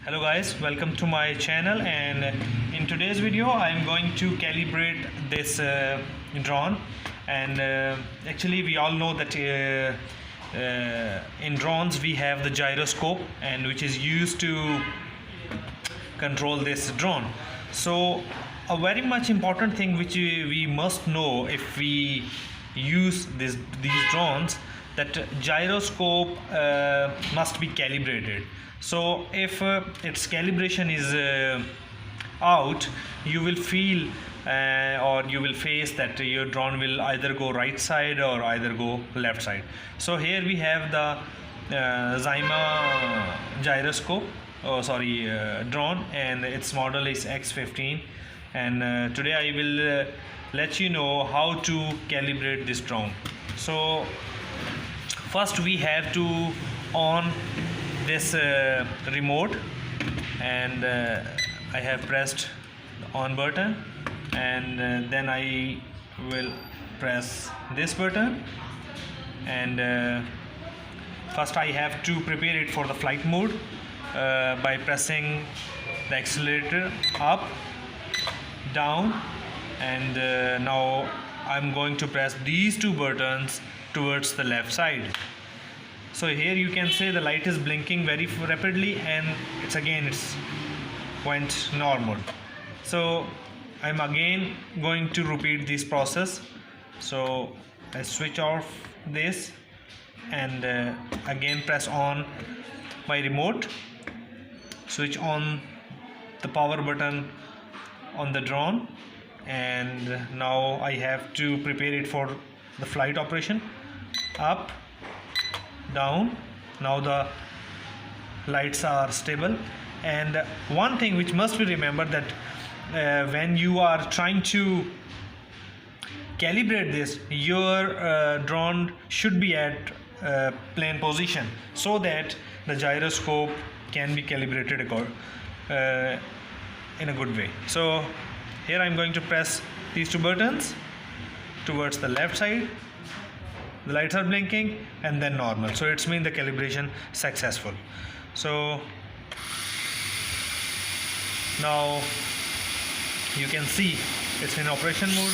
Hello guys, welcome to my channel, and in today's video I am going to calibrate this drone. And actually we all know that in drones we have the gyroscope, and which is used to control this drone. So a very much important thing which we must know if we use these drones, that gyroscope must be calibrated. So if its calibration is out, you will feel or you will face that your drone will either go right side or either go left side. So here we have the Zyma gyroscope, drone, and its model is X15. And today I will let you know how to calibrate this drone. So first we have to on this remote, and I have pressed the on button, and then I will press this button, and first I have to prepare it for the flight mode by pressing the accelerator up, down, and now I'm going to press these two buttons towards the left side. So here you can say the light is blinking very rapidly, and it's went normal. So I'm again going to repeat this process. So I switch off this, and again press on my remote, switch on the power button on the drone, and now I have to prepare it for the flight operation. Up, down. Now the lights are stable. And one thing which must be remembered, that when you are trying to calibrate this, your drone should be at plane position, so that the gyroscope can be calibrated in a good way. So here I'm going to press these two buttons towards the left side. The lights are blinking, and then normal. So it's mean the calibration successful. So now you can see it's in operation mode.